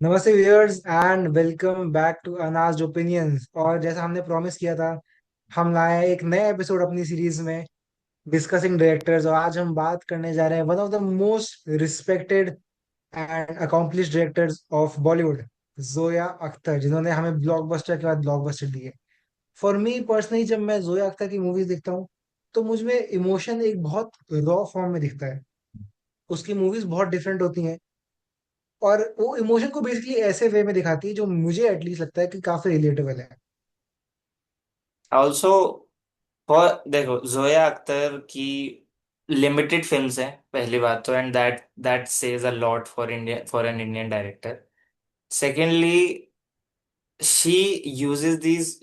नमस्ते viewers and welcome back to Anaaj opinions. और जैसा हमने प्रॉमिस किया था, हम लाए हैं एक नए एपिसोड अपनी सीरीज में डिस्कसिंग डायरेक्टर्स। और आज हम बात करने जा रहे हैं one of the most respected and accomplished directors of Bollywood, Zoya Akhtar, जिन्होंने हमें ब्लॉकबस्टर के बाद ब्लॉकबस्टर दिए। फॉर मी पर्सनली, जब मैं जोया अख्तर की मूवीज देखता हूँ तो मुझ में इमोशन एक बहुत रॉ फॉर्म में दिखता है। उसकी मूवीज बहुत डिफरेंट होती हैं और वो इमोशन को बेसिकली ऐसे वे में दिखाती है जो मुझे एटलीस्ट लगता है कि काफी रिलेटेबल है। ऑल्सो फॉर देखो जोया अख्तर की लिमिटेड फिल्म्स हैं पहली बात तो, and that says a lot for India, for an Indian director. Secondly, she uses these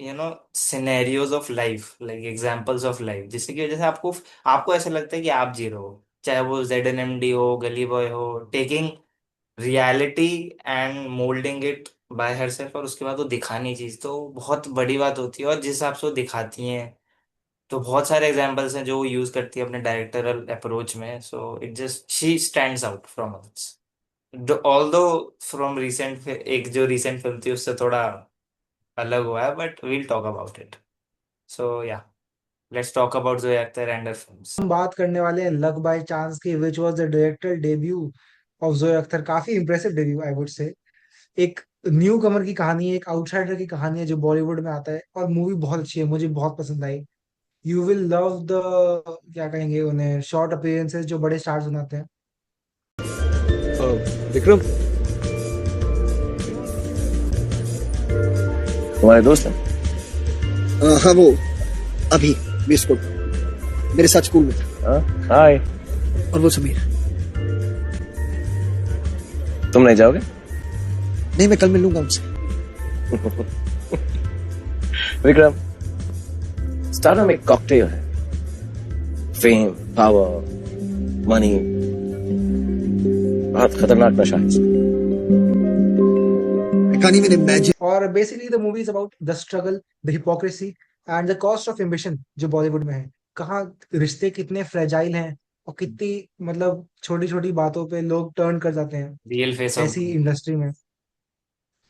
scenarios of life, like examples of life, जिससे की वजह से आपको आपको ऐसा लगता है कि आप जी रहे हो, चाहे वो ZNMD हो, गली बॉय हो, taking reality and moulding it by herself, और उसके बाद वो दिखानी चीज तो बहुत बड़ी बात होती है। और जिस हिसाब से वो दिखाती हैं तो बहुत सारे एग्जांपल्स हैं जो वो यूज करती है अपने डायरेक्टरल अप्रोच में। So it just she stands out from others. Although from recent, एक जो रिसेंट फिल्म थी उससे थोड़ा अलग हुआ है, but we'll talk about it. So yeah, let's talk about Zoya Akhtar and her films. हम बात करने वाले हैं लक बाय चांस की, which was the director debut of Zoya Akhtar. काफी impressive debut I would say. एक न्यू कमर की कहानी है, एक आउटसाइडर की कहानी है जो बॉलीवुड में आता है, और मूवी बहुत अच्छी है, मुझे बहुत पसंद आई। यू विल लव द, क्या कहेंगे उन्हें, शॉर्ट अपीयरेंसेस जो बड़े स्टार्स बनाते हैं। विक्रम तुम्हारे दोस्त हैं। हाँ वो अभी बिस्कुट मेरे साथ स्कूल में था। हाँ, हाय। और वो समीर। तुम नहीं जाओगे? नहीं, मैं कल मिलूंगा उनसे। विक्रम, स्टारडम एक कॉकटेल है। फेम, पावर, मनी, बहुत खतरनाक नशा है इसका। कहानी मैंने इमेजिन। और basically the movie is about the struggle, the hypocrisy and the cost of ambition जो बॉलीवुड में है। कहाँ रिश्ते कितने फ्रेजाइल हैं और कितनी, मतलब छोटी छोटी बातों पे लोग टर्न कर जाते हैं रियल फेस ऑफ। ऐसी इंडस्ट्री में।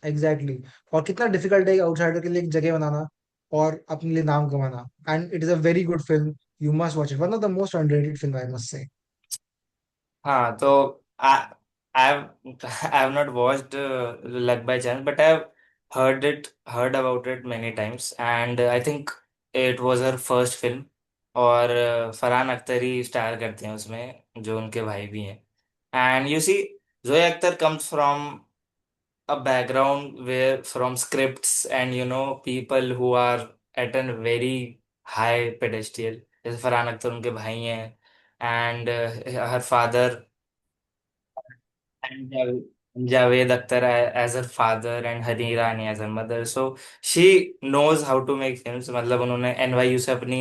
Exactly exactly. और कितना डिफिकल्ट है आउटसाइडर के लिए एक जगह बनाना और अपने लिए नाम कमाना। And it is a very good film, you must watch it, one of the most underrated film I must say. हाँ तो I have not watched luck by chance, but I have heard about it many times, and I think it was her first film। और फरहान अख्तर ही star करते हैं उसमें, जो उनके भाई भी हैं। And you see, Zoya Akhtar comes from a background where from scripts and people who are at a very high pedestal, जैसे फरहान अख्तर उनके भाई हैं, and her father, and Javed Akhtar as her father and Hari Rani as her mother. So she knows how to make films। मतलब उन्होंने NYU से अपनी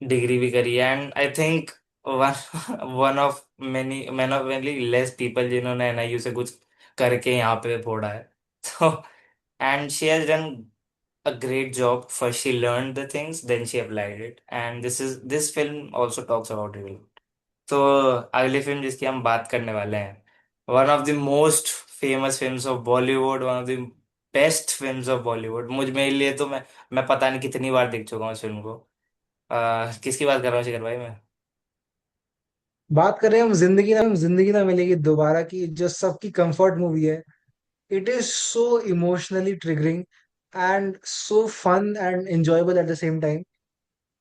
degree भी करी है, and I think one one of many less people जिन्होंने NIU से कुछ करके यहाँ पे फोड़ा है। तो and she has done a great job. First she learned the things, then she applied it, and this film also talks about it। तो अगली फिल्म जिसकी हम बात करने वाले हैं, one of the most famous films of Bollywood, one of the best films of Bollywood, मुझ मेरे लिए तो मैं पता नहीं कितनी बार देख चुका हूँ इस फिल्म को। किसकी बात कर रहा हूँ शिखर भाई मैं? बात कर रहे हैं हम जिंदगी ना मिलेगी दोबारा की, जो सबकी कंफर्ट मूवी है। It is so emotionally triggering and so fun and enjoyable at the same time.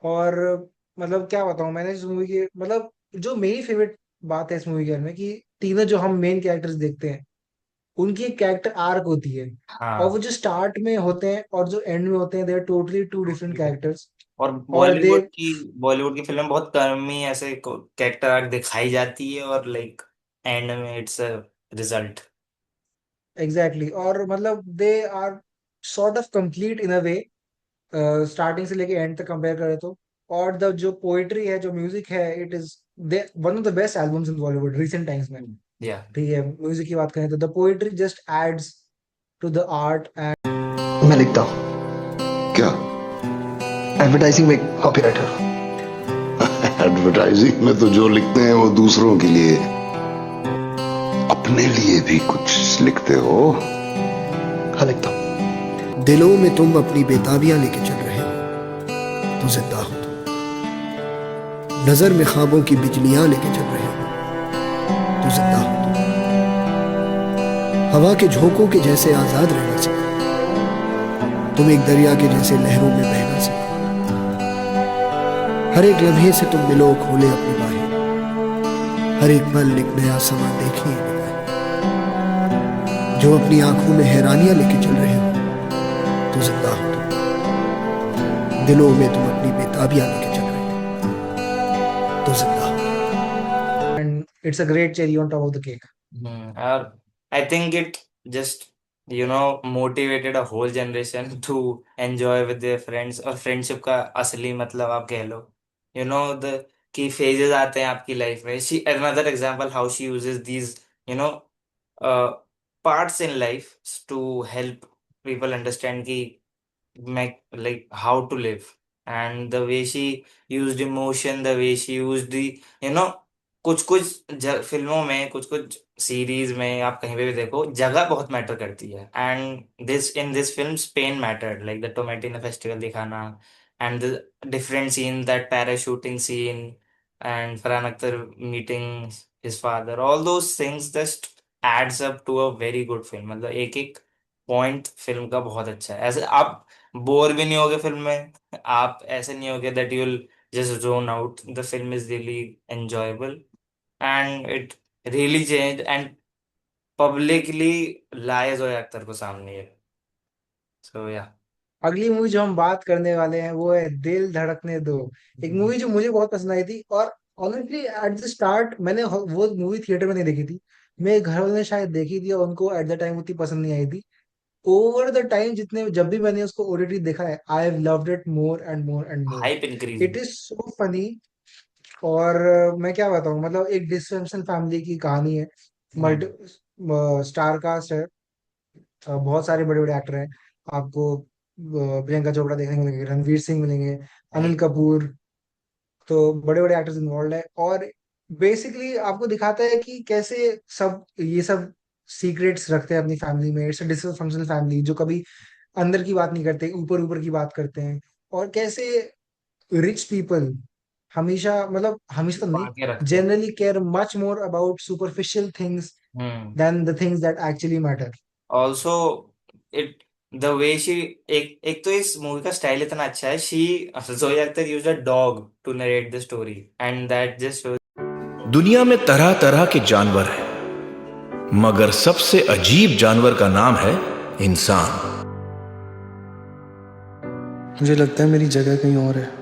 और मतलब क्या बताऊं, मैंने इस मूवी की, मतलब जो मेरी फेवरेट बात है इस मूवी के बारे में कि तीनों जो हम मेन कैरेक्टर्स देखते हैं उनकी एक कैरेक्टर आर्क होती है। और वो हाँ, जो स्टार्ट में होते हैं और जो एंड में होते हैं, they are totally two different characters. और और दे, बॉलीवुड की फिल्म में बहुत कम ही ऐसे कैरेक्टर आर्क दिखाई जाती है, और लाइक एंड में it's a result. Exactly exactly, और मतलब they are sort of complete in a way, starting से लेके एंड तक कंपेयर करें तो। और द जो पोएट्री है, जो म्यूजिक है, it is the one of the best albums in Bollywood recent times में। या, ठीक है, म्यूजिक की बात करें तो the poetry just adds to the art. मैं लिखता हूँ। क्या? एडवर्टाइजिंग में कॉपी राइटर। एडवर्टाइजिंग में तो जो लिखते हैं वो दूसरों के लिए, अपने लिए भी कुछ लिखते हो? हाँ लिखता हूँ। दिलों में तुम अपनी बेताबियां लेके चल रहे हो तो जिंदा हो तुम। नजर में ख्वाबों की बिजलियां लेके चल रहे हो तो जिंदा हो तुम। हवा के झोंकों के जैसे आजाद रहना सीखो। तुम एक दरिया के जैसे लहरों में बहना सीखो। हर एक लम्हे से तुम मिलो खोले अपनी बाहें। हर एक पल एक नया समा देखिए निगाहें। जो अपनी आंखों में हैरानियां लेके चल रहे हो तो जिंदा हो तुम। दिलों में तुम अपनी बेताबियां लेके चल रहे हो तो जिंदा हो। And it's a great cherry on top of the cake. और I think it just motivated a whole generation to enjoy with their friends, और फ्रेंडशिप का असली मतलब आप कह लो द की फेजेस आते हैं आपकी लाइफ में. She another example how she uses these you know parts in life to help people understand कि make like how to live, and the way she used emotion, the way she used the you know कुछ कुछ फिल्मों में, कुछ कुछ series में, आप कहीं पे भी देखो जगह बहुत मैटर करती है. And this film Spain mattered, like the Tomatina festival दिखाना, and the different scene, that parachuting scene, and Farhan Akhtar meeting his father, all those things just adds up to a very good film. मतलब एक एक point film का बहुत अच्छा है. ऐसे आप बोर भी नहीं होगे फिल्म में, आप ऐसे नहीं होगे that you will just zone out. The film is really enjoyable, and it really change and publicly लाए जोया अख्तर को सामने. सो या. अगली मूवी जो हम बात करने वाले हैं वो है दिल धड़कने दो। एक मूवी जो मुझे बहुत पसंद आई थी, और ऑनेस्टली एट द स्टार्ट मैंने वो मूवी थिएटर में नहीं देखी थी। मेरे घर वालों ने शायद देखी थी और उनको एट द टाइम उतनी पसंद नहीं आई थी। ओवर द टाइम जितने जब भी मैंने उसको ओटीटी देखा है, I have loved it more and more and more. Hype increase. It is so funny. और मैं क्या बताऊं, मतलब एक डिसफंक्शन फैमिली की कहानी है। मल्टी स्टार कास्ट है। बहुत सारे बड़े बड़े एक्टर हैं आपको। प्रियंका चोपड़ा देखने को मिलेंगे, रणवीर सिंह मिलेंगे, अनिल कपूर। तो बड़े बड़े एक्टर्स इन्वॉल्व है, और बेसिकली आपको दिखाता है कि कैसे सब ये सब सीक्रेट्स रखते हैं अपनी फैमिली में। इट्स अ डिसफंक्शनल फैमिली जो कभी अंदर की बात नहीं करते, ऊपर ऊपर की बात करते हैं। और कैसे रिच पीपल हमेशा, मतलब हमेशा तो नहीं, बाकी रखते हैं. Generally care much more about superficial things hmm. Then the things that actually matter. Also it the way she, एक एक तो इस मूवी का स्टाइल इतना अच्छा है. She Zoya Akhtar used a dog to narrate the story, and that just. दुनिया में तरह तरह के जानवर हैं, मगर सबसे अजीब जानवर का नाम है इंसान. मुझे लगता है मेरी जगह कहीं और है.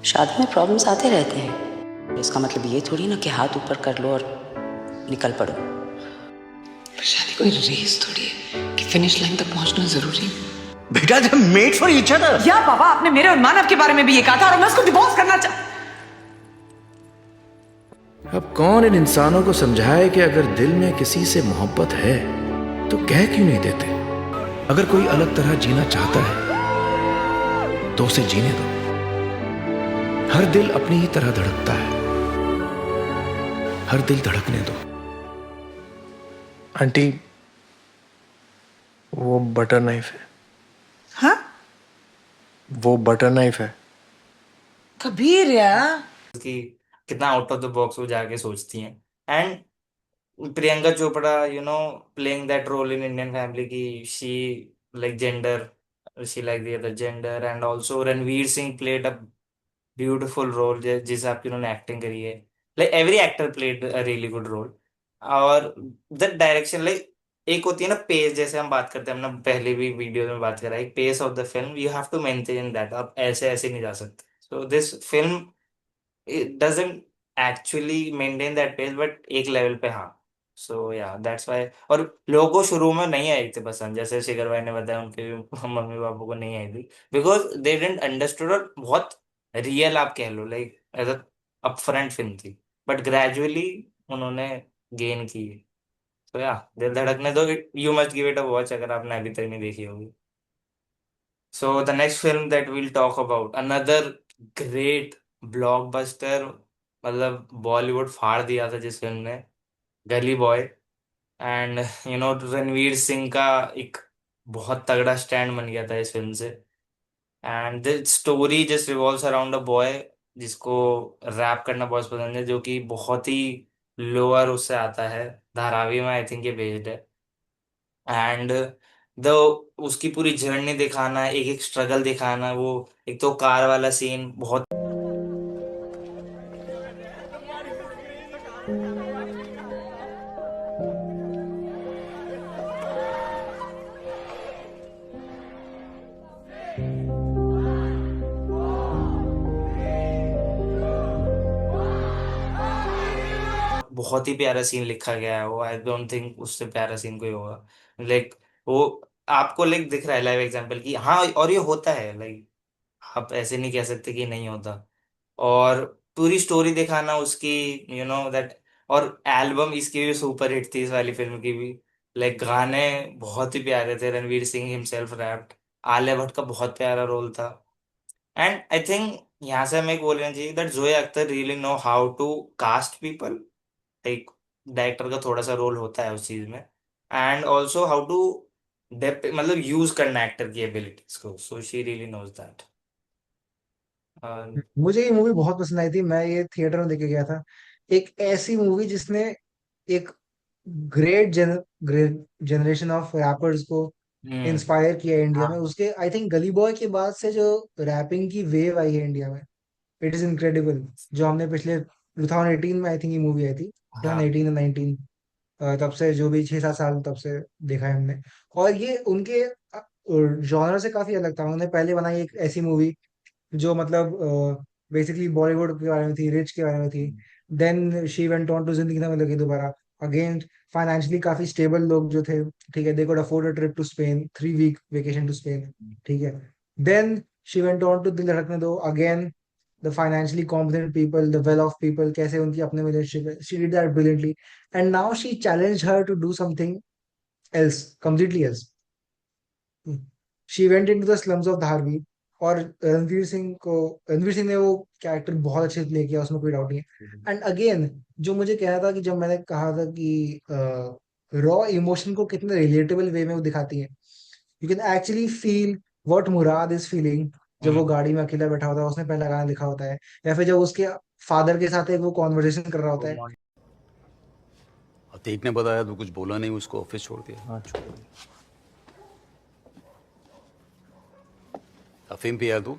शादी में प्रॉब्लम्स आते रहते हैं, इसका मतलब ये थोड़ी ना कि हाथ ऊपर कर लो और निकल पड़ो. शादी कोई रेस थोड़ी है कि फिनिश लाइन तक पहुंचना जरूरी है. बेटा, they made for each other. या बाबा, आपने मेरे और मानव के बारे में भी ये कहा था, और मैं उसको डिवोर्स करना अब कौन इन इंसानों को समझाए कि अगर दिल में किसी से मोहब्बत है तो कह क्यों नहीं देते. अगर कोई अलग तरह जीना चाहता है तो उसे जीने दो. हर दिल अपनी ही तरह धड़कता है. हर दिल धड़कने दो. आंटी, वो बटर नाइफ है. हाँ? वो बटर नाइफ है. कबीर या कि कितना आउट ऑफ द बॉक्स वो जाके सोचती हैं. And Priyanka Chopra playing that role in Indian family की, she like gender, she like the other gender. And also Ranveer Singh played a beautiful role, जिस हिसाब की उन्होंने एक्टिंग करी है. Like every actor played a really good role. और द डायरेक्शन, लाइक एक होती है ना पेस, जैसे हम बात करते हैं, हमने पहले भी वीडियो में बात करा है, pace of the film you have to maintain that. आप ऐसे ऐसे नहीं जा सकते. So this film it doesn't actually maintain that pace, but एक लेवल पे हाँ. सो या दैट्स वाई. और लोगों को शुरू में नहीं आई थी पसंद, जैसे शिखर भाई ने बताया उनके भी मम्मी पापा को नहीं आई थी, बिकॉज दे डिडंट अंडरस्टूड. और बहुत रियल आप कह लो, like as a upfront film थी, बट ग्रेजुअली उन्होंने गेन की. तो yeah Dil Dhadakne Do, you must give it a watch अगर आपने अभी तक नहीं देखी होगी. So the next film that we'll talk about, another great blockbuster, मतलब बॉलीवुड फाड़ दिया था जिस फिल्म ने, गली बॉय। एंड रणवीर सिंह का एक बहुत तगड़ा स्टैंड बन गया था इस फिल्म से। And the story just revolves around a boy जिसको रैप करना बहुत पसंद है, जो कि बहुत ही लोअर उससे आता है। धारावी में आई थिंक ये बेस्ड है। एंड द उसकी पूरी जर्नी दिखाना, एक एक स्ट्रगल दिखाना, वो एक तो कार वाला सीन बहुत बहुत ही प्यारा सीन लिखा गया है। वो आई डोंट थिंक उससे प्यारा सीन कोई होगा। लाइक वो आपको लाइक दिख रहा है लाइव एग्जांपल की, हाँ और ये होता है। लाइक आप ऐसे नहीं कह सकते कि नहीं होता। और पूरी स्टोरी दिखाना उसकी, दैट। और एल्बम इसकी भी सुपर हिट थी, इस वाली फिल्म की भी। लाइक गाने बहुत ही प्यारे थे, रणवीर सिंह हिमसेल्फ रैप्ड। आलिया भट्ट का बहुत प्यारा रोल था। एंड आई थिंक यहाँ से हमें एक बोलना चाहिए that Zoya Akhtar really know how to cast people. एक डायरेक्टर का थोड़ा सा रोल होता है उस चीज में। एंड ऑल्सो हाउ टू मतलब यूज करना एक्टर की एबिलिटीज को, so she really knows that. मुझे ये मूवी बहुत पसंद आई थी, मैं ये थिएटर में देखे गया था। एक ऐसी मूवी जिसने एक ग्रेट जनरेशन ऑफ रैपर्स को हम्म। इंस्पायर किया है इंडिया में। हाँ। उसके आई थिंक गली बॉय के बाद से जो रैपिंग की वेव आई है इंडिया में, इट इज इनक्रेडिबल। जो हमने पिछले 2018 में आई थिंक ये मूवी आई थी, हाँ। 2018 या 19, तब से जो भी 6-7 साल तब से देखा है हमने। और ये उनके जॉनर से काफी अलग था। उन्होंने पहले बनाई एक ऐसी मूवी जो मतलब बेसिकली बॉलीवुड के बारे में थी, रिच के बारे में थी। Then she went on to Zindagi Na मिलेगी दोबारा, अगेन फाइनेंशियली काफी स्टेबल लोग जो थे, ठीक है, they could afford a trip to Spain, 3 week vacation to Spain, ठीक है। Then she went on to Dil Dhadakne Do, again the financially competent people, the well off people, कैसे उनकी अपने रिलेशनशिप है, she did that brilliantly. And now she challenge her to do something else, completely else. She went into the slums of Dharavi. और रणवीर सिंह ने वो character बहुत अच्छे से प्ले किया, उसमें कोई डाउट नहीं है। एंड अगेन, जो मुझे कहना था कि जब मैंने कहा था कि रॉ इमोशन को कितने रिलेटेबल वे में वो दिखाती है, you can actually feel what Murad is feeling जब वो हम्म। गाड़ी में अकेला बैठा होता है, उसने पहला गाना लिखा होता है, या फिर जब उसके फादर के साथ एक वो कॉन्वर्सेशन कर रहा होता है। अतीक ने बताया तो कुछ बोला नहीं, उसको ऑफिस छोड़ दिया। हाँ, छोड़ दिया। अफीम पिया तू?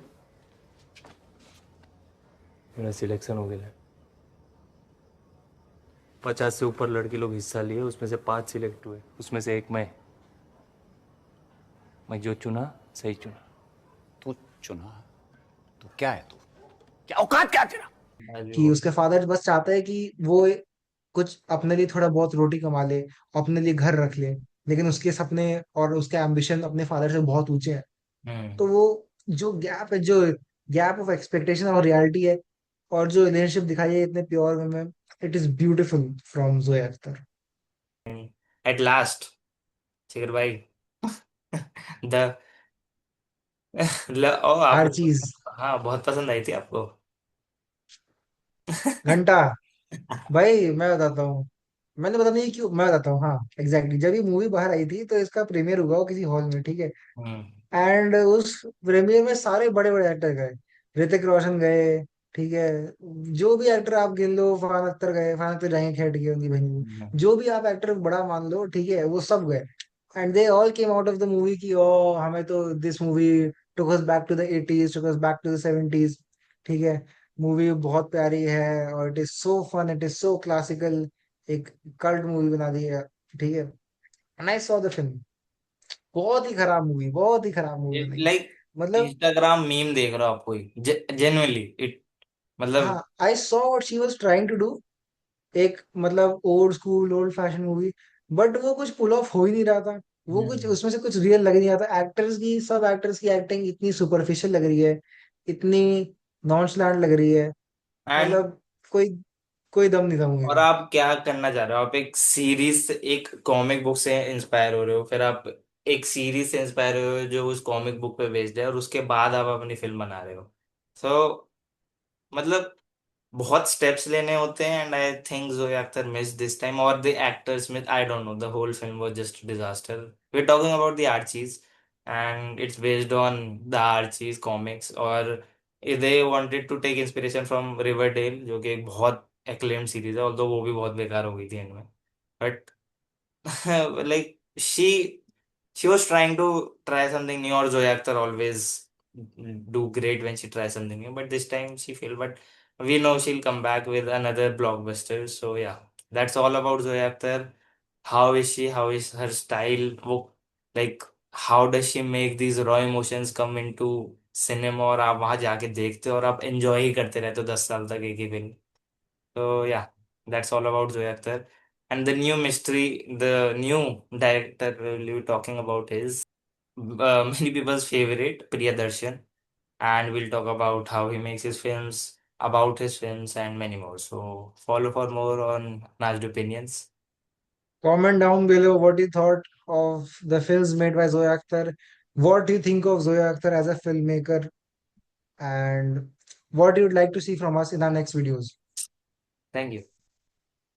मेरा सिलेक्शन हो गया है। 50 से ऊपर लड़के लोग हिस्सा लिए, उसमें से 5 सिलेक्ट हुए, उसमें से एक मैं जो चुना सही चुना। तू चुना? तू क्या है तू? क्या औकात क्या है तेरा? कि उसके फादर बस चाहता है कि वो कुछ अपने लिए थोड़ा बहुत रोटी कमा ले, अपने लिए घर रख ले, लेकिन उसके सपने और उसके एम्बिशन अपने फादर से बहुत ऊंचे हैं। हम्म। तो वो जो गैप है, जो गैप ऑफ एक्सपेक्टेशन और रियलिटी है, और जो रिलेशनशिप दिखाई है इतने प्योर वे में, it is beautiful from Zoya Akhtar. At last Shikhar भाई द ओ हर आपको, चीज। हाँ बहुत पसंद आई थी आपको। घंटा। भाई मैं बताता हूँ, मैंने पता नहीं क्यों, मैं बताता हूँ, हाँ एग्जैक्टली, जब ये मूवी बाहर आई थी तो इसका प्रीमियर हुआ वो किसी हॉल में, ठीक है। हम्म। एंड उस प्रीमियर में सारे बड़े बड़े एक्टर गए, ऋतिक रोशन गए, ठीक है, जो भी एक्टर आप गिन लो, फरहान अख्तर गए, फरहान अख्तर जाएंगे खैर, ठीक है, उनकी बहन भी, हम्म। जो भी आप एक्टर बड़ा मान लो, ठीक है, वो सब गए। And they all came out of the movie की ओ हमें तो this movie took us back to the 80s, took us back to the 70s, ठीक है। मूवी बहुत प्यारी है और it is so fun, it is so classical, एक कल्ट मूवी बना दी है, ठीक है। And I saw the film, बहुत ही खराब मूवी, बहुत ही खराब मूवी बनाई, लाइक मतलब। इंस्टाग्राम मीम देख रहा हूँ आपको, जेन्युइनली इट, मतलब। हाँ, I saw what she was trying to do, एक मतलब old school old fashion movie, but वो कुछ पुल ऑफ हो ही नहीं रहा था। वो कुछ हम्म। उसमें से कुछ रियल लग ही नहीं रहा था। सब एक्टर्स की एक्टिंग इतनी सुपरफिशियल लग रही है, इतनी नॉनचलेंट लग रही है, एंड मतलब कोई कोई दम नहीं था मूवी और में। आप क्या करना चाह रहे हो? आप एक सीरीज, एक कॉमिक बुक से इंस्पायर हो रहे हो, फिर आप एक सीरीज से इंस्पायर हो रहे हो जो उस कॉमिक बुक पे बेस्ड है, और उसके बाद आप अपनी फिल्म बना रहे हो। सो मतलब बहुत स्टेप्स लेने होते हैं, and I think Zoya Akhtar miss this time, और the actors miss, I don't know, the whole film was just disaster. We are talking about the Archies, and it's based on the Archies comics, और they wanted to take inspiration from Riverdale, जो कि एक बहुत acclaimed series है, although वो भी बहुत बेकार हो गई थी एंड में. But like she was trying to try something new, or Zoya Akhtar always do great when she tries something new, but this time she failed. But we know she'll come back with another blockbuster. So yeah, that's all about Zoya Akhtar. How is she? How is her style? Like how does she make these raw emotions come into cinema, और आप वहां जाके देखते हो और आप enjoy ही करते रहते हो 10 साल तक एक ही film. So yeah, that's all about Zoya Akhtar. And the new mystery, the new director we'll be talking about is many people's favorite, Priyadarshan. And we'll talk about how he makes his films, about his films, and many more. So follow for more on Najd Opinions. Comment down below what you thought of the films made by Zoya Akhtar. What do you think of Zoya Akhtar as a filmmaker? And what you would like to see from us in our next videos. Thank you.